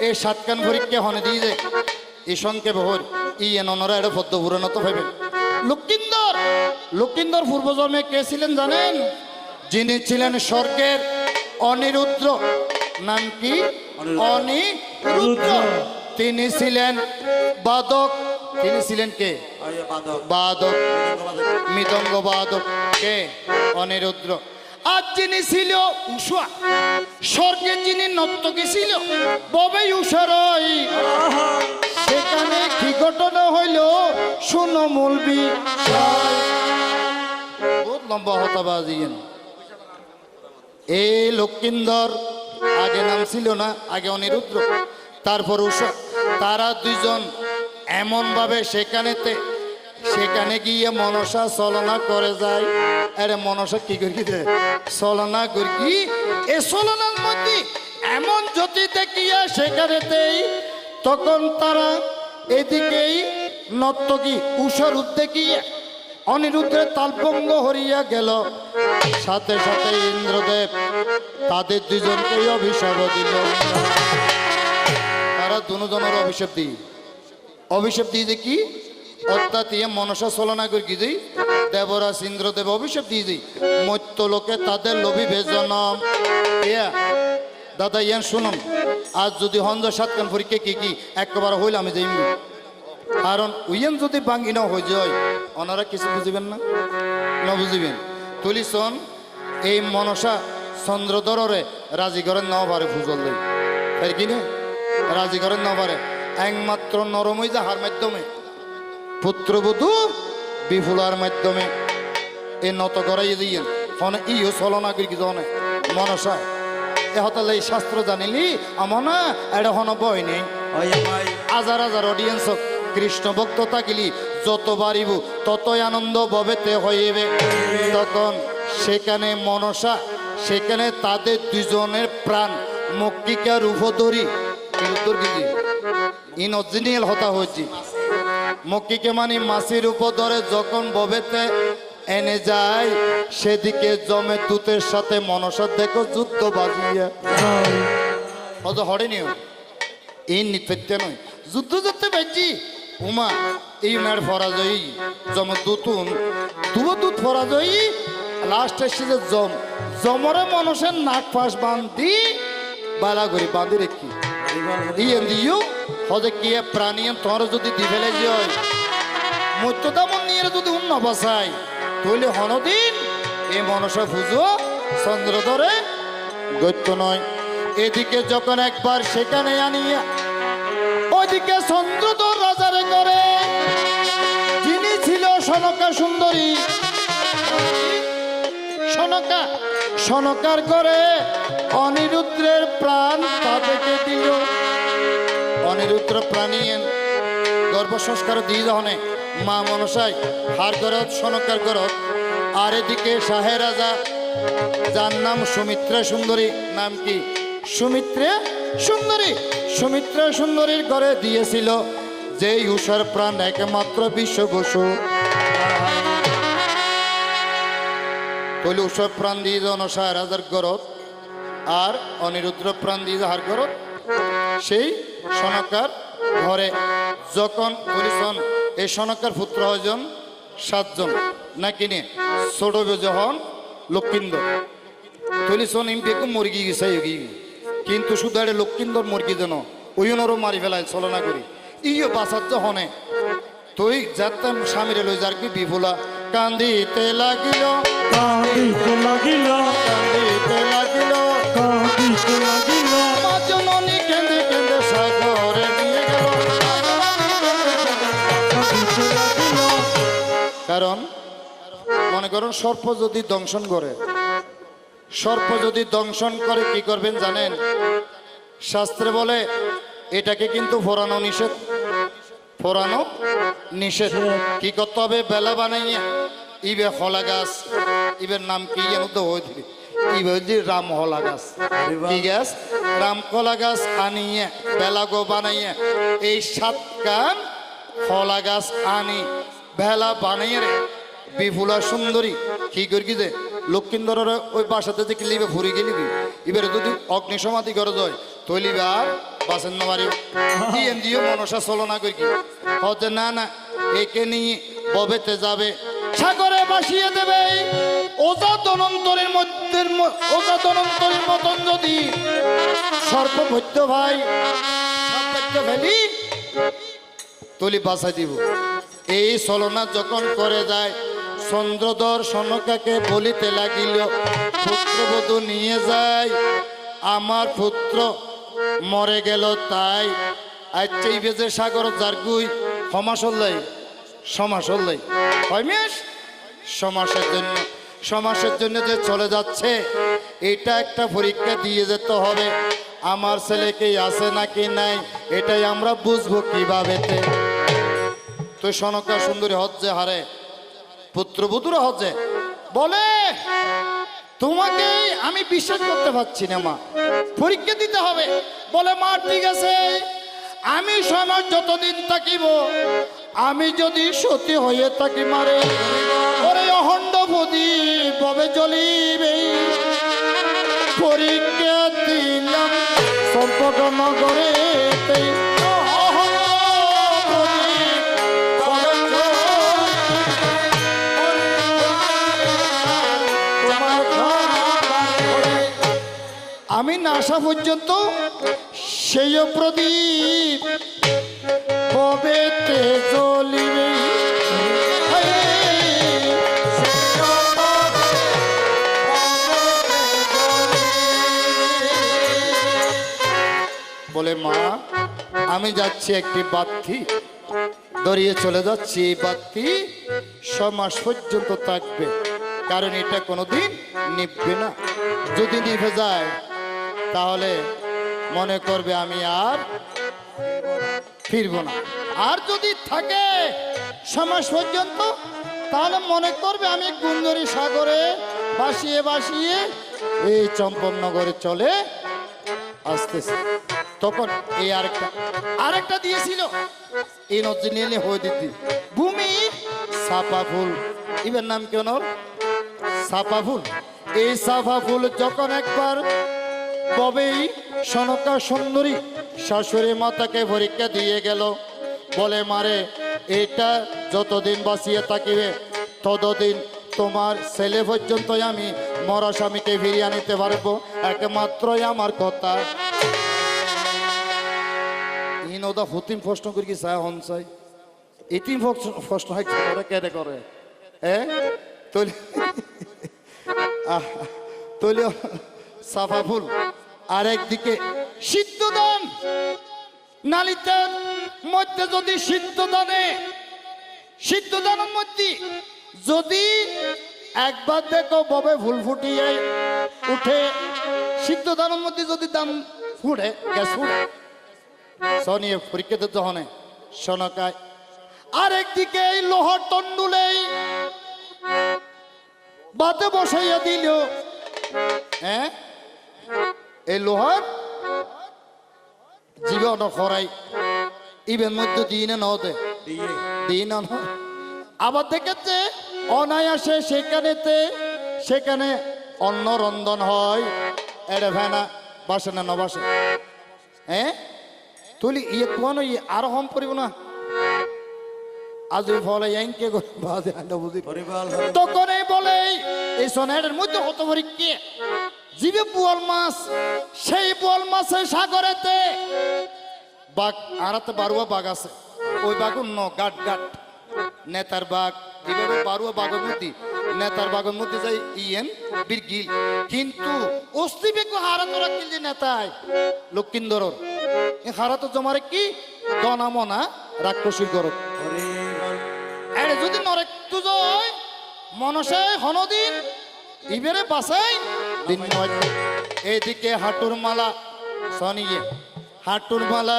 এই সাতকান ভরিকে হনে দিয়ে যায় এই সংক্ষেপ হর ই এনরা এটা পদ্ম পুরানো তো ভাবেন লক্ষিন্দর লক্ষিন্দর পূর্বজন্মে কে ছিলেন জানেন? যিনি ছিলেন স্বর্গের অনিরুদ্র। নাম কি? অনিরুদ্র। তিনি ছিলেন বাদক। তিনি ছিলেন কে? বাদক, মৃদঙ্গ বাদক। কে? অনিরুদ্র। আর যিনি ছিল উষা, স্বর্গে যিনি নর্তকী ছিল ববে উষারই। সেখানে কি ঘটনা হইল শুনো মূলবি। বহুত লম্বা হতাবাজি। এই লক্ষিন্দর আগে নাম ছিল না, আগে অনিরুদ্র, তারপর উষা। তারা দুইজন এমন ভাবে সেখানে গিয়ে মনসা চলনা করে যায়। আরে মনসা কি করি চলনা করি। এ চলনার মধ্যে এমন জ্যোতি দেখিয়া সেখানেতেই তখন তারা এদিকেই নর্তকী উষার উদ্দেকিয়া অনিরুদ্ধের তালভঙ্গ হরিয়া গেল। সাথে সাথে ইন্দ্রদেব তাদের দুজনকেই অভিশাপ দিল। তারা দুজনের অভিশাপ দিয়ে যে কি অর্থাৎ ইয়ে মনসা চলনা করে কি দিই দেবরাজ ইন্দ্রদেব অভিশাপ দিয়ে দিই মৈত্য লোকে তাদের লোভিবে জনম। ইয়া দাদা ইয়ান শুনুন, আজ যদি হন্দ সাতকান পরীক্ষা কি একবার হইলে আমি যাই। কারণ উইয়ান যদি বাঙ্গি না হয়ে যায় ওনারা কিছু বুঝিবেন না বুঝিবেন। তুলিসন এই মনসা চন্দ্রধরে রাজি করেন না পারে ফুজল দেয় তাই কিনে রাজি করেন না পারে একমাত্র নরমই যাহার মাধ্যমে পুত্রবধূ বিফুলার মাধ্যমে এই নত করাই দিয়েন ফোনে ইও চলনা করি কি জনে মনসা এ হতালে এই শাস্ত্র জানিলি আমার না এটা হন বই নেই। হাজার হাজার অডিয়েন্স কৃষ্ণ ভক্ত থাকিলি যত বাড়িব ততই আনন্দ ভবেতে হইবে। তখন সেখানে মনসা সেখানে তাদের দুজনের প্রাণ মক্কিকা রূপধরি ইন অরিজিনাল হতা হয়েছি। মক্কিকে মানে মাসির উপধরে যখন ভবেতে এনে যায় সেদিকে জমে দূতের সাথে মনসা দেখো যুদ্ধ বাজিয়া অত হরে নিও এই নিত্যত্য নয় যুদ্ধ যুদ্ধে বেজি উমা এই মেয়ের ফরাজয়ী জমে দুতুন দুধ ফরাজয়ী লাস্ট এসে যে জমরে মনসের নাক ফাঁস বান্ধি বালা করি বাঁধি রেখি ইয়েন দিও হজে কি প্রাণী তোর যদি দি ফেলে যায় মত্যতা মন নিয়ে যদি উন্ন বাসায় তাহলে হনদিন এই মনসা পুজো চন্দ্র ধরে গত্য নয়। এদিকে যখন একবার সেখানে আনিয়া ওইদিকে চন্দ্রধর রাজারে করে যিনি ছিল সনকা সুন্দরী সনকার করে অনিরুদ্রের প্রাণ তাদেরকে দিল। অনিরুদ্র প্রাণীন গর্ভ সংস্কার দিয়ে যখনে মা মনসাই হার করত সনকার করত। আর এদিকে শাহে রাজা যার নাম সুমিত্রা সুন্দরী। নাম কি? সুমিত্রা সুন্দরীর ঘরে দিয়েছিল যে উষার প্রাণ একমাত্র বিশ্ববসু। তাহলে উষার প্রাণ দিয়ে শাহ রাজার গরত আর অনিরুদ্র প্রাণ দিয়ে হার গরত সেই সনকার ঘরে। যখন বলিসন এই সনকার পুত্র হয়জন 7 জন না কিনে ছোট যখন লক্ষিন্দর তুলিসন ইম্পেকু মুরগি গেছে কিন্তু শুধু একটা লক্ষিন্দর মুরগি যেন ওইনরও মারি ফেলায় চলনা করি ইও বাসার যখনে তুই যাতে স্বামীর লই যার কি বিফুলা কান্দিতে লাগিল কান্দিতে লাগিল কান্দিতে লাগিল কান্দিতে লাগিল মাজননী কেঁদে কেঁদে সাগরে নিয়ে গেল। কারণ মনে করুন সর্প যদি দংশন করে কি করবেন জানেন? শাস্ত্রে বলে এটাকে কিন্তু ফোরানো নিষেধ। কি করতে হবে? বেলা বানাইয়া ইবে হলা গাছ ইবের নাম কি যেন তো হয়েছে ইবে রাম হলা গাছ কি গাছ? রাম কলা গাছ আনিয়ে বেলা গো বানাইয়া এই 7 কান হলা গাছ আনি বেলা বানাইয়ে রে বিফুলা সুন্দরী কি করি যে লক্ষিন্দরের ওই বাসাতে যে লিবে ফুরি গেলিবি এবারে যদি অগ্নিসমাধি করে যায় তৈলিবে আর বাসেন নবারিও দিও মনসা চলনা করি কি হতে না না একে নিয়ে ববেতে যাবে সাগরে ভাসিয়ে দেবে ওজা দনন্তরের মধ্যে ওজা দনন্তরের মতন যদি সর্বভৈদ্য ভাই সর্বভৈদ্য ফেলি তুলি বাসাই দিব এই ছলনা যখন করে যায় চন্দ্রধর সনকাকে বলিতে লাগিল পুত্রবধূ নিয়ে যায় আমার পুত্র মরে গেল তাই আচ্ছা এই বেজে সাগর জারগুই সমাস হল্লাই কয় মেশ সমাসের জন্য যে চলে যাচ্ছে এটা একটা পরীক্ষা দিয়ে যেতে হবে আমার ছেলেকে আছে নাকি নাই এটাই আমরা বুঝবো কিভাবে তো সনকা সুন্দরী হজ্জে হারে পুত্রবধূরা হজ্জে বলে তোমাকে আমি বিশ্বাস করতে পারছি না মা পরীক্ষা দিতে হবে বলে মা ঠিক আছে আমি সমাজ যতদিন থাকিব আমি যদি সতী হয়ে থাকি মারে ওরে অহণ্ড প্রদীপ ববে জ্বলিবে পরীক্ষা দিলাম সম্পদ নগরে আমি না আসা পর্যন্ত সেই প্রদীপ কবেতে জ্বলিবে বলে মা আমি যাচ্ছি একটি বাতি দড়িয়ে চলে যাচ্ছি এই বাতি 6 মাস পর্যন্ত থাকবে কারণ এটা কোনোদিন নিভবে না যদি নিভে যায় তাহলে মনে করবে আমি আর ফিরবো না আর যদি থাকে 6 মাস পর্যন্ত তাহলে মনে করবে আমি গুঞ্জরি সাগরে ভাসিয়ে ভাসিয়ে এই চম্পকনগরে চলে আসতেছি তখন এই আরেকটা দিয়েছিল এই নজনিয়ে হয়ে দিতি ভূমি সাপা ফুল ইবের নাম কেন সাপা ফুল এই সাপা ফুল যখন একবার তবেই সনকা সুন্দরী শাশুড়ি মাতাকে পরীক্ষা দিয়ে গেল বলে মারে এটা যতদিন বাঁচিয়ে থাকিবে ততদিন তোমার ছেলে পর্যন্ত আমি মরা স্বামীকে ফিরিয়ে আনিতে পারবো একমাত্রই আমার কথা ইনদা হুতিম প্রশ্ন করি কি চায় হনসাই ইতিম প্রশ্ন হয় কেটে করে তৈলি সাফা ফুল আর একদিকে সিদ্ধদান নালিতার মধ্যে যদি সিদ্ধদানের মধ্যে যদি একবার দেখো ববে ফুল ফুটিয়ে উঠে সিদ্ধদানের মধ্যে যদি দাম ফুটে গ্যাস ফুটে সনিয়ে পরীক্ষাতে যখন সনকায় আর একদিকে এই লোহার তন্ডুলেই বাতে বসাইয়া দিল হ্যাঁ এই লোহার জীবন খরাই ইভেন মধ্যে দিনে নদে দিন আবার দেখেছে অনায়াসে সেখানে অন্ন রন্ধন হয় এড়ে ভেনা বাসে না নবাসে হ্যাঁ তুলি ইয়ে কোন আরো হম পড়িব না আজ ফলে ইয়াইকে বুঝি তখন এই বলে এই সোনার মধ্যে হত পরীক্ষা জীবে বোয়াল মাছ সেই বোয়াল মাছের সাগরেতে বাঘ আরাতে বারুয়া বাঘ আছে ওই বাঘুর গাট নেতার বাঘ যেভাবে বারুয়া বাঘের মধ্যে নেতার বাঘের মধ্যে যাই ইয়েন বীরগিল কিন্তু অস্তিবেগ হারাতো রাখিল যে নেতায় লক্ষিন্দর হারাতো জমারে কি দনামনা রাক্ষসীর গরত এড়ে যদি নরেক তুজয় মনসে হনদিন ইবেরে বাসাই দিন এদিকে হাঁটুর মালা সনিয়ে হাঁটুর মালা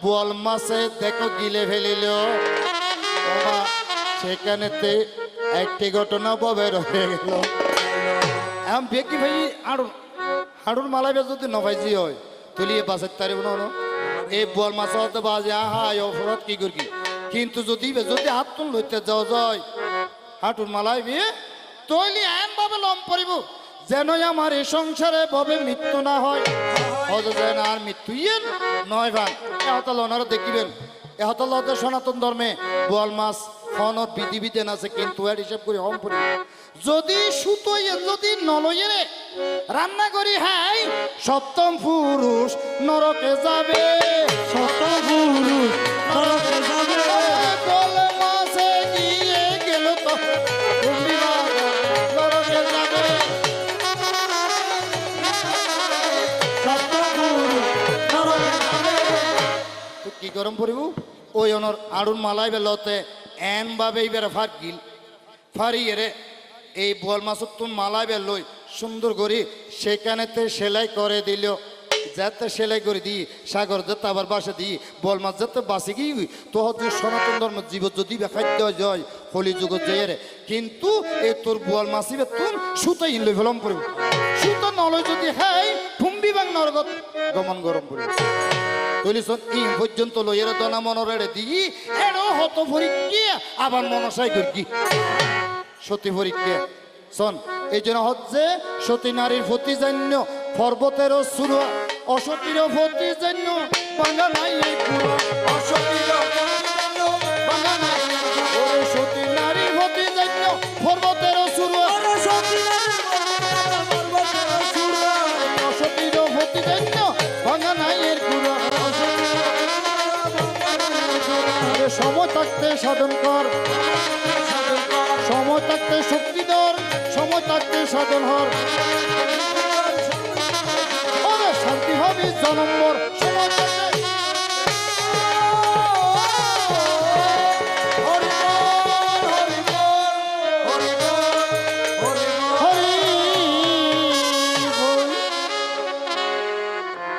বোয়াল মাছে দেখো গিলে ফেলিল সেখানেতে একটি ঘটনা ববে রয়ে গেল এখন বেকি ভাই হাঁটুর মালা যদি নভাইজি হয় তুলিয়ে বাসার তারিব না এই বোয়াল মাছ হতে বাজে আহা অপরাধ কি করি কিন্তু যদি হাত তুল লইতে যাওয়া যায় হাঁটুর মালায় বিয়ে তৈলি এমন ভাবে লম পড়িব যেন আমার এই সংসারে ভাবে মৃত্যু না হয় হজে যায় না আর মৃত্যুইয়ের নয় ভান এহতাল ওনারা দেখিবেন এহতাল হতে সনাতন ধর্মে বোয়াল মাছ হনর বিধি বিধান আছে কিন্তু এর হিসাব করে হম পড়ি যদি সুতোয়ে যদি নলয়ের রান্না করি হ্যাঁ সপ্তম পুরুষ নরকে যাবে সপ্তম পুরুষ নরকে যাবে বোয়াল মাছে গিয়ে গেল তো নরকে যাবে সপ্তম পুরুষ নরকে যাবে তো কি গরম পড়িব ওই অনর আড়ুন মালাই বেলতে এন ভাবে এইবার ফার গিল ফারিয়ে রে এই বোয়াল মাছত তুমি মালাই বেল লই সুন্দর করে সেখানেতে সেলাই করে দিল যাতে সেলাই করে দিই সাগর যাতে আবার বাসা দিই বোয়াল মাছ যাতে বাসে গিয়ে তো হচ্ছে সনাতন ধর্ম জীব যদি খাদ্য জয় হলি যুগ জয়ের কিন্তু এই তোর বোয়াল মাছি বে তোর সুতো ইন লই ফেলম পড়িব সুতো নলয় যদি হ্যাঁ ফুম্বি বাং নরগত গমন গরম পড়িব কইলিছন এই পর্যন্ত লইয়ের দনা মনরে দিই এরও হত পরীক্ষা আবার মনসাই করি সতী পরীক্ষা শোন এই জন্য হচ্ছে সতী নারীর প্রতি জন্য পর্বতেরও সুর অসতীর প্রতি জন্য বাংলা নাই এই পুরো অসতীর বাংলা নাই ওরে সতী নারীর প্রতি জন্য পর্বতেরও সুর অসতীর প্রতি জন্য বাংলা নাই এর পুরো সময় থাকতে সাধন কর সময় থাকতে শক্তি ধর সময় থাকতে সাধন হর শান্তি হবে জনম্বর সময়